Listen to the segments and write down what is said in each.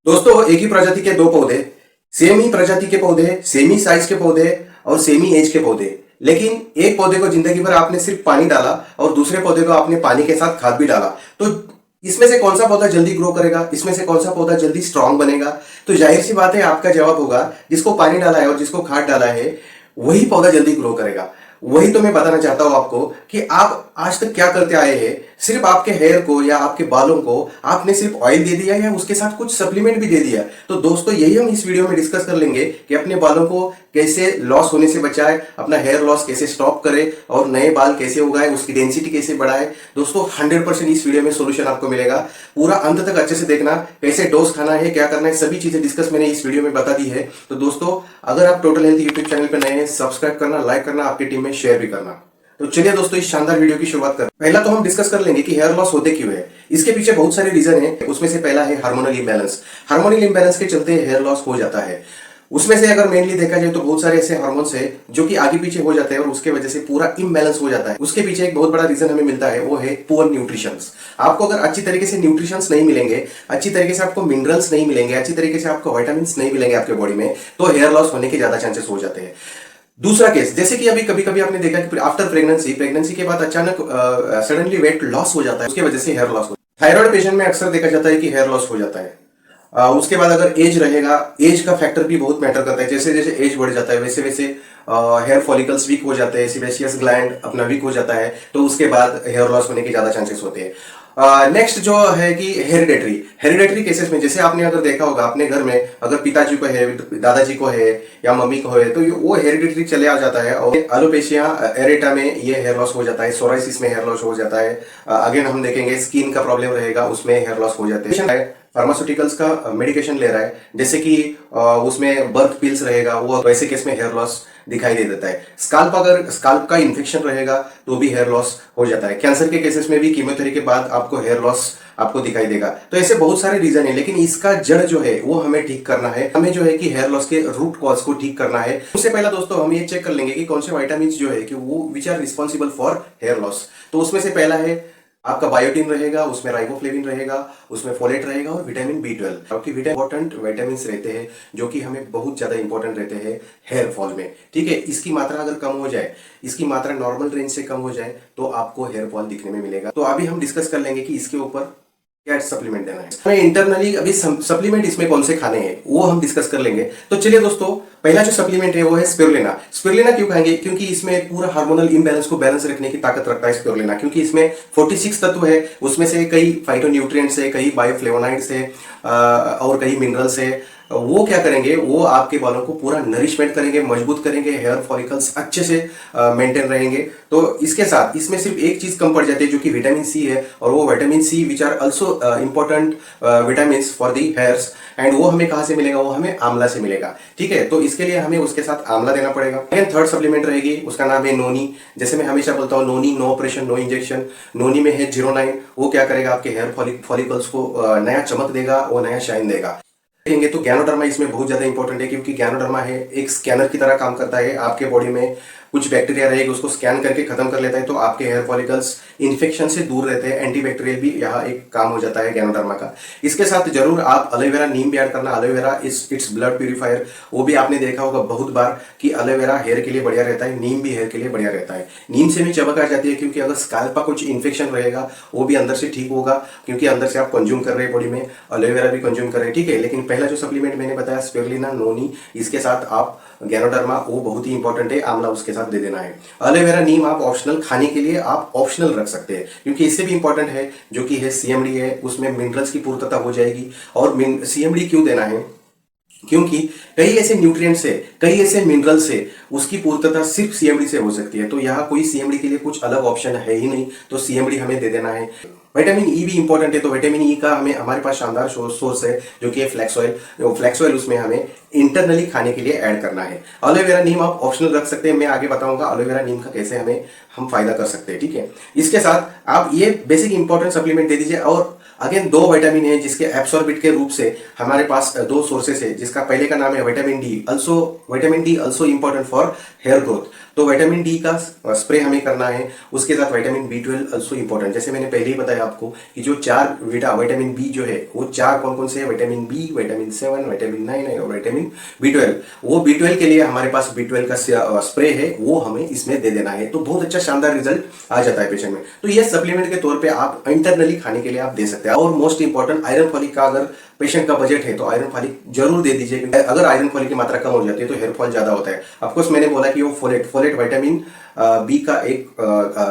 दोस्तों, एक ही प्रजाति के दो पौधे, सेम ही प्रजाति के पौधे, सेम ही साइज के पौधे और सेम ही एज के पौधे, लेकिन एक पौधे को जिंदगी भर आपने सिर्फ पानी डाला और दूसरे पौधे को आपने पानी के साथ खाद भी डाला, तो इसमें से कौन सा पौधा जल्दी ग्रो करेगा, इसमें से कौन सा पौधा जल्दी स्ट्रांग बनेगा? तो जाहिर सी बात है, आपका जवाब होगा जिसको पानी डाला है और जिसको खाद डाला है वही पौधा जल्दी ग्रो करेगा। वही तो मैं बताना चाहता हूं आपको कि आप आज तक क्या करते आए हैं। सिर्फ आपके हेयर को या आपके बालों को आपने सिर्फ ऑयल दे दिया या उसके साथ कुछ सप्लीमेंट भी दे दिया। तो दोस्तों, यही हम इस वीडियो में डिस्कस कर लेंगे कि अपने बालों को कैसे लॉस होने से बचाए, अपना हेयर लॉस कैसे स्टॉप करे और नए बाल कैसे उगाए, उसकी डेंसिटी कैसे बढ़ाए। दोस्तों, 100% इस वीडियो में सोल्यूशन आपको मिलेगा। पूरा अंत तक अच्छे से देखना, कैसे डोज खाना है, क्या करना है, सभी चीजें डिस्कस मैंने इस वीडियो में बता दी है। तो दोस्तों, अगर आप टोटल हेल्थ यूट्यूब चैनल पर नए हैं, सब्सक्राइब करना, लाइक करना, आपकी टीम में शेयर भी करना। तो चलिए दोस्तों, इस शानदार वीडियो की शुरुआत करें। पहला तो हम डिस्कस कर लेंगे कि हेयर लॉस होते क्यों है। इसके पीछे बहुत सारे रीजन है। उसमें से पहला है हार्मोनल इंबैलेंस। हार्मोनल इंबैलेंस के चलते हेयर लॉस हो जाता है। उसमें से अगर मेनली देखा जाए तो बहुत सारे ऐसे हार्मोन्स है जो कि आगे पीछे हो जाते हैं और उसके वजह से पूरा इम्बैलेंस हो जाता है। उसके पीछे एक बहुत बड़ा रीजन हमें मिलता है, वो है पुअर न्यूट्रिशन। आपको अगर अच्छी तरीके से न्यूट्रिशन नहीं मिलेंगे, अच्छी तरीके से आपको मिनरल्स नहीं मिलेंगे, अच्छी तरीके से आपको विटामिन नहीं मिलेंगे आपके बॉडी में, तो हेयर लॉस होने के ज्यादा चांसेस हो जाते हैं। दूसरा केस, जैसे कि अभी कभी कभी आपने देखा कि आफ्टर प्रेगनेंसी के बाद अचानक सडनली वेट लॉस हो जाता है, उसके वजह से हेयर लॉस हो। थायराइड पेशेंट में अक्सर देखा जाता है कि हेयर लॉस हो जाता है। उसके बाद अगर एज रहेगा, एज का फैक्टर भी बहुत मैटर करता है। जैसे जैसे एज बढ़ जाता है वैसे वैसे हेयर फॉलिकल्स वीक हो जाते हैं, सीबेशियस ग्लैंड अपना वीक हो जाता है, तो उसके बाद हेयर लॉस होने के ज्यादा चांसेस होते हैं। नेक्स्ट जो है कि हेरिडेटरी केसेस में, जैसे आपने अगर देखा होगा अपने घर में अगर पिताजी को है, दादाजी को है या मम्मी को है, तो वो हेरिडेटरी चले आ जाता है और एलोपेशिया एरेटा में ये हेयर लॉस हो जाता है, सोराइसिस में हेयर लॉस हो जाता है। अगेन हम देखेंगे स्किन का प्रॉब्लम रहेगा, उसमें हेयर लॉस हो जाते हैं। फार्मास्यूटिकल्स का मेडिकेशन ले रहा है, जैसे कि उसमें बर्थ पिल्स रहेगा, वो वैसे केस में हेयर लॉस दिखाई दे देता है। अगर स्काल्प का इन्फेक्शन रहेगा तो भी हेयर लॉस हो जाता है। कैंसर के केसेस में भी कीमोथेरेपी के बाद आपको हेयर लॉस आपको दिखाई देगा। तो ऐसे बहुत सारे रीजन है, लेकिन इसका जड़ जो है वो हमें ठीक करना है। हमें जो है कि हेयर लॉस के रूट कॉज को ठीक करना है। उससे पहला दोस्तों हम ये चेक कर लेंगे कि कौन से विटामिन जो है कि वो which are responsible for hair loss. तो उसमें से पहला है आपका बायोटिन रहेगा, उसमें राइबोफ्लेविन रहेगा, उसमें फोलेट रहेगा और विटामिन B12। क्योंकि इंपॉर्टेंट विटामिन रहते हैं जो कि हमें बहुत ज्यादा इंपॉर्टेंट रहते हैं हेयर फॉल में। ठीक है, इसकी मात्रा अगर कम हो जाए, इसकी मात्रा नॉर्मल रेंज से कम हो जाए, तो आपको हेयर फॉल दिखने में मिलेगा। तो अभी हम डिस्कस कर लेंगे कि इसके ऊपर क्या सप्लीमेंट देना है। हमें इंटरनली अभी सप्लीमेंट इसमें कौन से खाने हैं वो हम डिस्कस कर लेंगे। तो चलिए दोस्तों, पहला जो सप्लीमेंट है वो है स्पिरुलिना। स्पिरुलिना क्यों खाएंगे? क्योंकि इसमें पूरा हार्मोनल इंबैलेंस को बैलेंस रखने की ताकत रखता है स्पिरुलिना। क्योंकि इसमें 46 तत्व है, उसमें से कई फाइटोन्यूट्रिएंट्स है, कई बायोफ्लेवोनाइड्स है और कई मिनरल्स है। वो क्या करेंगे, वो आपके बालों को पूरा नरिशमेंट करेंगे, मजबूत करेंगे, हेयर फॉलिकल्स अच्छे से मेंटेन रहेंगे। तो इसके साथ इसमें सिर्फ एक चीज कम पड़ जाती है जो कि विटामिन सी है, और वो vitamin C which are also important vitamin for the hairs. And वो हमें कहां से मिलेगा? वो हमें आंवला से मिलेगा। ठीक है, तो इसके लिए हमें उसके साथ आंवला देना पड़ेगा। थर्ड सप्लीमेंट रहेगी, उसका नाम है नोनी। जैसे मैं हमेशा बोलता हूँ, नोनी नो ऑपरेशन नो इंजेक्शन। नोनी में है 09। वो क्या करेगा? आपके हेयर फॉलिकल्स को नया चमक देगा, वो नया शाइन देगा। देखेंगे तो गैनोडर्मा इसमें बहुत ज्यादा इंपॉर्टेंट है, क्योंकि गैनोडर्मा है एक स्कैनर की तरह काम करता है। आपके बॉडी में कुछ बैक्टीरिया रहेगा, उसको स्कैन करके खत्म कर लेता है, तो आपके हेयर फॉलिकल्स इन्फेक्शन से दूर रहते हैं। एंटीबैक्टीरियल भी यहाँ एक काम हो जाता है गैनोडर्मा का। इसके साथ जरूर आप एलोवेरा नीम भी ऐड करना। Aloe vera its blood purifier. वो भी आपने देखा होगा बहुत बार कि एलोवेरा हेयर के लिए बढ़िया रहता है, नीम भी हेयर के लिए बढ़िया रहता है। नीम से भी चमक आ जाती है, क्योंकि अगर स्कैल्प का कुछ इन्फेक्शन रहेगा वो भी अंदर से ठीक होगा, क्योंकि अंदर से आप कंज्यूम कर रहे हैं बॉडी में, एलोवेरा भी कंज्यूम कर रहे हैं। ठीक है, लेकिन पहला जो सप्लीमेंट मैंने बताया स्पिरुलिना, नोनी, इसके साथ आप गैनोडर्मा, वो बहुत ही इंपॉर्टेंट है, आंवला उसके साथ दे देना है। एलोवेरा नीम आप ऑप्शनल खाने के लिए आप ऑप्शनल रख सकते हैं, क्योंकि इससे भी इंपॉर्टेंट है जो कि है सीएमडी है, उसमें मिनरल्स की पूर्तता हो जाएगी। और सीएमडी क्यों देना है? क्योंकि कई ऐसे न्यूट्रिएंट्स है, कई ऐसे मिनरल्स है, उसकी पूर्तता सिर्फ सीएमडी से हो सकती है। तो यहाँ कोई सीएमडी के लिए कुछ अलग ऑप्शन है ही नहीं, तो सीएमडी हमें दे देना है। विटामिन ई भी इंपॉर्टेंट है, तो विटामिन ई का हमारे पास शानदार सोर्स है जो कि फ्लैक्स ऑयल। फ्लैक्स ऑयल उसमें हमें इंटरनली खाने के लिए ऐड करना है। एलोवेरा नीम आप ऑप्शनल रख सकते हैं, मैं आगे बताऊंगा एलोवेरा नीम का कैसे हम फायदा कर सकते हैं। ठीक है, इसके साथ आप ये बेसिक इंपॉर्टेंट सप्लीमेंट दे दीजिए। और अगेन दो विटामिन है जिसके एब्सॉर्बिट के रूप से हमारे पास दो सोर्सेस है, जिसका पहले का नाम है vitamin D also important for hair growth. तो विटामिन डी का स्प्रे हमें करना है। उसके साथ विटामिन B12 अल्सो इंपॉर्टेंट, जैसे मैंने पहले ही बताया आपको कि जो चार विटामिन बी जो है वो चार कौन कौन से है, विटामिन बी, विटामिन 7, विटामिन 9 और विटामिन B12। वो B12 के लिए हमारे पास B12 का स्प्रे है, वो हमें इसमें दे देना है, तो बहुत अच्छा शानदार रिजल्ट आ जाता है पेशेंट में। तो ये सप्लीमेंट के तौर पे आप इंटरनली खाने के लिए आप दे सकते हैं। और मोस्ट इंपॉर्टेंट आयरन फॉलिक का अगर पेशेंट का बजट है तो आयरन फॉलिक जरूर दे दीजिए, क्योंकि अगर आयरन फॉलिक की मात्रा कम हो जाती है तो हेयर फॉल ज्यादा होता है। ऑफकोर्स मैंने बोला कि वो फोलेट विटामिन बी का एक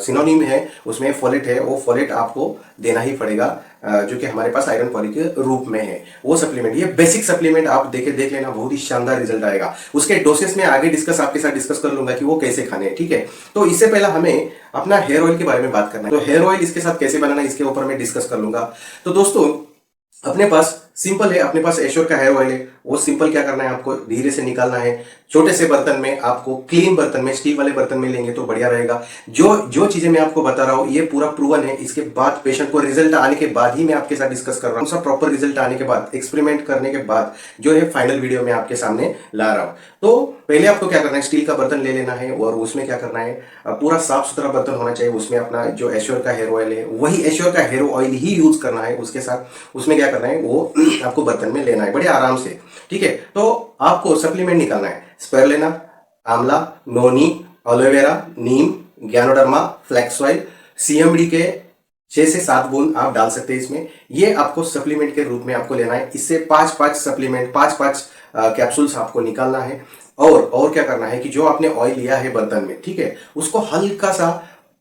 सिनोनिम है, उसमें फोलेट है, वो फोलेट आपको देना ही पड़ेगा, जो कि हमारे पास आयरन फॉलिक के रूप में है। वो सप्लीमेंट, ये बेसिक सप्लीमेंट आप देख लेना, बहुत ही शानदार रिजल्ट आएगा। उसके डोसेस में आगे आपके साथ डिस्कस कर लूंगा कि वो कैसे खाने हैं, ठीक है। तो इससे पहले हमें अपना हेयर ऑयल के बारे में बात करना है। तो हेयर ऑयल इसके साथ कैसे बनाना है इसके ऊपर मैं डिस्कस कर लूंगा। तो दोस्तों अपने पास सिंपल है, अपने पास एश्योर का हेयर ऑयल है, वो सिंपल क्या करना है, आपको धीरे से निकालना है। छोटे से बर्तन में, आपको क्लीन बर्तन में, स्टील वाले बर्तन में लेंगे तो बढ़िया रहेगा। जो जो चीजें मैं आपको बता रहा हूँ ये पूरा प्रूवन है। इसके बाद पेशेंट को रिजल्ट आने के बाद ही मैं आपके साथ डिस्कस कर रहा हूँ, सब प्रॉपर रिजल्ट आने के बाद, एक्सपेरिमेंट करने के बाद जो है फाइनल वीडियो में आपके सामने ला रहा हूँ। तो पहले आपको क्या करना है, स्टील का बर्तन ले लेना है और उसमें क्या करना है, पूरा साफ सुथरा बर्तन होना चाहिए। उसमें अपना जो एश्योर का हेयर ऑयल है वही एश्योर का हेयर ऑयल ही यूज करना है। उसके साथ उसमें क्या करना है, वो आपको बर्तन में लेना है बड़े आराम से, ठीक है। तो आपको सप्लीमेंट निकालना है, स्पेरुलिना, आंवला, नोनी, एलोवेरा, नीम, ज्ञानोडर्मा, फ्लैक्स ऑयल, सीएमडी के 6 से 7 बूंद आप डाल सकते हैं इसमें। ये आपको सप्लीमेंट के रूप में आपको लेना है। इससे 5-5 सप्लीमेंट, 5-5 कैप्सूल्स आपको निकालना है। और क्या करना है कि जो आपने ऑयल लिया है बर्तन में, ठीक है, उसको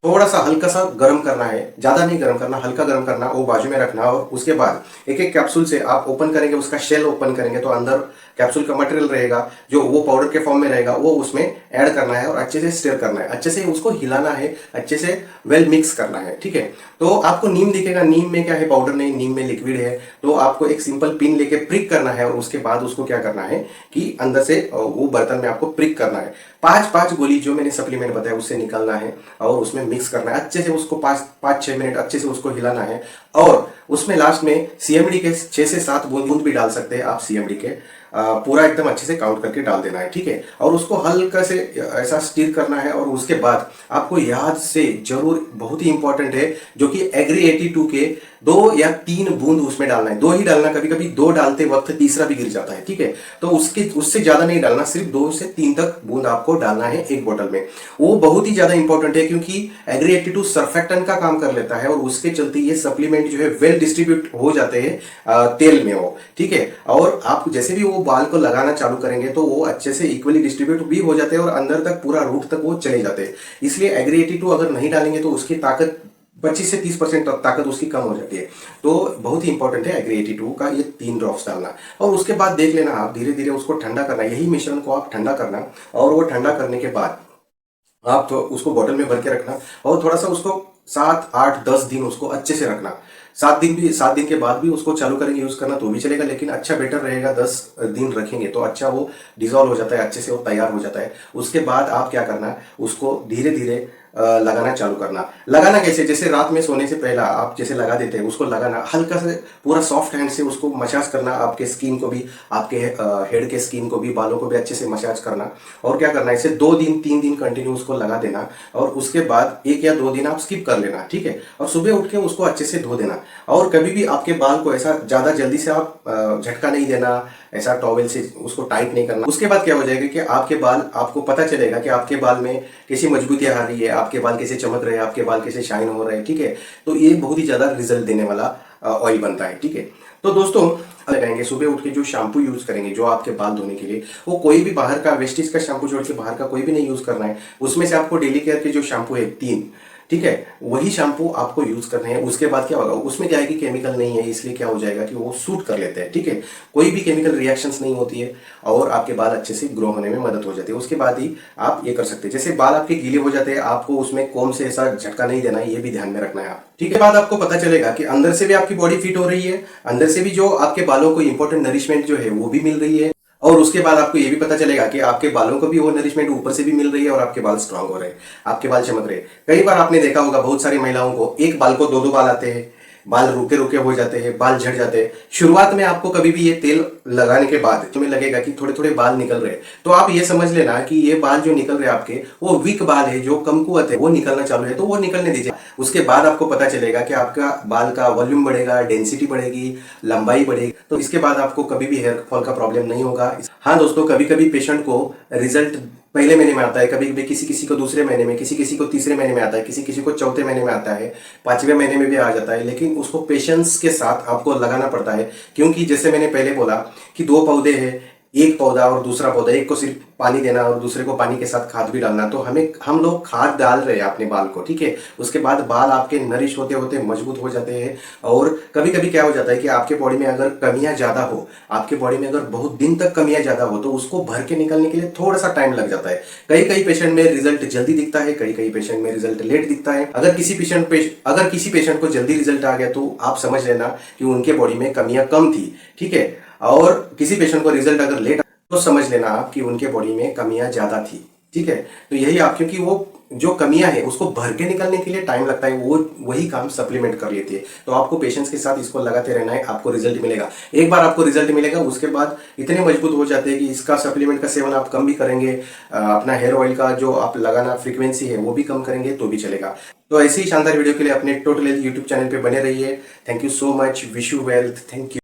थोड़ा सा हल्का सा गर्म करना है, ज्यादा नहीं गर्म करना, हल्का गर्म करना, वो बाजू में रखना। और उसके बाद एक एक कैप्सूल से आप ओपन करेंगे, उसका शेल ओपन करेंगे तो अंदर कैप्सूल का मटेरियल रहेगा जो वो पाउडर के फॉर्म में रहेगा, वो उसमें ऐड करना है और अच्छे से स्टिर करना है, अच्छे से उसको हिलाना है, अच्छे से वेल मिक्स करना है, ठीक है। तो आपको नीम दिखेगा, नीम में क्या है, पाउडर नहीं, नीम में लिक्विड है। तो आपको एक सिंपल पिन लेके प्रिक करना है और उसके बाद उसको क्या करना है कि अंदर से वो बर्तन में आपको प्रिक करना है। 5-5 गोली जो मैंने सप्लीमेंट बताया उससे निकालना है और उसमें मिक्स करना है अच्छे से, उसको 5-6 मिनट अच्छे से उसको हिलाना है। और उसमें लास्ट में सीएमडी के 6 से 7 बूंद भी डाल सकते हैं आप, सीएमडी के पूरा एकदम अच्छे से काउंट करके डाल देना है, ठीक है। और उसको हल्का से ऐसा स्टीर करना है। और उसके बाद आपको याद से जरूर, बहुत ही इंपॉर्टेंट है, जो कि एग्री 82 के 2 या 3 बूंद उसमें डालना है। 2 ही डालना, कभी कभी 2 डालते वक्त तीसरा भी गिर जाता है, ठीक है। तो उससे ज्यादा नहीं डालना, सिर्फ 2 से 3 तक बूंद आपको डालना है एक बोतल में। वो बहुत ही ज्यादा इंपॉर्टेंट है क्योंकि एग्री 82 सर्फेक्टेंट का काम कर लेता है और उसके चलते ये सप्लीमेंट जो है वेल डिस्ट्रीब्यूट हो जाते हैं तेल में वो, ठीक है। और आप जैसे भी वो बाल को लगाना चालू करेंगे तो वो अच्छे से इक्वली डिस्ट्रीब्यूट भी हो जाते हैं और अंदर तक पूरा रूट तक वो चले जाते हैं। इसलिए एग्री 82 अगर नहीं डालेंगे तो उसकी ताकत 25 से 30% ताकत उसकी कम हो जाती है। तो बहुत ही इंपॉर्टेंट है एग्री 82 का ये 3 ड्रॉप्स डालना। और उसके बाद देख लेना आप, धीरे धीरे उसको ठंडा करना, यही मिश्रण को आप ठंडा करना। और वो ठंडा करने के बाद आप तो उसको बोतल में भर के रखना और थोड़ा सा उसको 7-8-10 दिन उसको अच्छे से रखना। 7 दिन के बाद भी उसको चालू करेंगे यूज करना तो भी चलेगा, लेकिन अच्छा बेटर रहेगा 10 दिन रखेंगे तो अच्छा वो डिजोल्व हो जाता है, अच्छे से वो तैयार हो जाता है। उसके बाद आप क्या करना है, उसको धीरे धीरे लगाना चालू करना। लगाना कैसे, जैसे रात में सोने से पहला आप जैसे लगा देते हैं, उसको लगाना हल्का से, पूरा सॉफ्ट हैंड से उसको मसाज करना, आपके स्किन को भी, आपके हेड के स्किन को भी, बालों को भी अच्छे से मसाज करना। और क्या करना है, इसे 2 दिन 3 दिन कंटिन्यू उसको लगा देना और उसके बाद 1 या 2 दिन आप स्किप कर लेना, ठीक है। और सुबह उठ के उसको अच्छे से धो देना। और कभी भी आपके बाल को ऐसा ज्यादा जल्दी से आप झटका नहीं देना, ऐसा टॉवेल से उसको टाइट नहीं करना। उसके बाद क्या हो जाएगा कि आपके बाल, आपको पता चलेगा कि आपके बाल में कैसी मजबूती आ रही है, आपके बाल कैसे चमक रहे हैं, आपके बाल कैसे शाइन हो रहे हैं, ठीक है। तो ये बहुत ही ज्यादा रिजल्ट देने वाला ऑयल बनता है, ठीक है। तो दोस्तों लगाएंगे, सुबह उठ के जो शैम्पू यूज करेंगे जो आपके बाल धोने के लिए, वो कोई भी बाहर का वेस्टिज का शैम्पू छोड़ के बाहर का कोई भी नहीं यूज करना है। उसमें से आपको डेली केयर के जो शैम्पू है 3, ठीक है, वही शैम्पू आपको यूज करने हैं। उसके बाद क्या होगा, उसमें क्या है कि केमिकल नहीं है, इसलिए क्या हो जाएगा कि वो सूट कर लेते हैं, ठीक है। कोई भी केमिकल रिएक्शंस नहीं होती है और आपके बाल अच्छे से ग्रो होने में मदद हो जाती है। उसके बाद ही आप ये कर सकते हैं। जैसे बाल आपके गीले हो जाते हैं, आपको उसमें कोम से ऐसा झटका नहीं देना है, ये भी ध्यान में रखना है आप, ठीक है। बाद आपको पता चलेगा कि अंदर से भी आपकी बॉडी फिट हो रही है, अंदर से भी जो आपके बालों को इंपॉर्टेंट नरिशमेंट जो है वो भी मिल रही है। और उसके बाद आपको ये भी पता चलेगा कि आपके बालों को भी वो नरिशमेंट ऊपर से भी मिल रही है और आपके बाल स्ट्रांग हो रहे हैं, आपके बाल चमक रहे हैं। कई बार आपने देखा होगा बहुत सारी महिलाओं को एक बाल को 2-2 बाल आते हैं, बाल रुके रुके हो जाते हैं, बाल झड़ जाते हैं। शुरुआत में आपको कभी भी ये तेल लगाने के बाद तुम्हें लगेगा कि थोड़े थोड़े बाल निकल रहे हैं, तो आप ये समझ लेना कि ये बाल जो निकल रहे हैं आपके, वो वीक बाल है, जो कमकुवत है, वो निकलना चालू है, तो वो निकलने दीजिए। उसके बाद आपको पता चलेगा कि आपका बाल का वॉल्यूम बढ़ेगा, डेंसिटी बढ़ेगी, लंबाई बढ़ेगी, तो इसके बाद आपको कभी भी हेयर फॉल का प्रॉब्लम नहीं होगा। हाँ दोस्तों, कभी कभी पेशेंट को रिजल्ट पहले महीने में आता है, कभी कभी किसी किसी को दूसरे महीने में, किसी किसी को तीसरे महीने में आता है, किसी किसी को चौथे महीने में आता है, पांचवें महीने में भी आ जाता है, लेकिन उसको पेशेंस के साथ आपको लगाना पड़ता है। क्योंकि जैसे मैंने पहले बोला कि दो पौधे हैं, एक पौधा और दूसरा पौधा, एक को सिर्फ पानी देना और दूसरे को पानी के साथ खाद भी डालना। तो हम लोग खाद डाल रहे हैं अपने बाल को, ठीक है। उसके बाद बाल आपके नरिश होते होते मजबूत हो जाते हैं। और कभी कभी क्या हो जाता है कि आपके बॉडी में अगर कमियां ज्यादा हो, आपके बॉडी में अगर बहुत दिन तक कमियां ज्यादा हो, तो उसको भर के निकलने के लिए थोड़ा सा टाइम लग जाता है। कई कई पेशेंट में रिजल्ट जल्दी दिखता है, कई कई पेशेंट में रिजल्ट लेट दिखता है। अगर किसी पेशेंट को जल्दी रिजल्ट आ गया, तो आप समझ लेना कि उनके बॉडी में कमियां कम थी, ठीक है। और किसी पेशेंट को रिजल्ट अगर लेट, तो समझ लेना आप कि उनके बॉडी में कमियां ज्यादा थी, ठीक है। तो यही आप, क्योंकि वो जो कमियां है उसको भर के निकलने के लिए टाइम लगता है, वो वही काम सप्लीमेंट कर लेती है। तो आपको पेशेंस के साथ इसको लगाते रहना है, आपको रिजल्ट मिलेगा। एक बार आपको रिजल्ट मिलेगा, उसके बाद इतने मजबूत हो जाते हैं कि इसका सप्लीमेंट का सेवन आप कम भी करेंगे, अपना हेयर ऑयल का जो आप लगाना फ्रीक्वेंसी है वो भी कम करेंगे तो भी चलेगा। तो ऐसी ही शानदार वीडियो के लिए अपने टोटल हेल्थ यूट्यूब चैनल पे बने रहिए। Thank you so much, wish you wealth, thank you.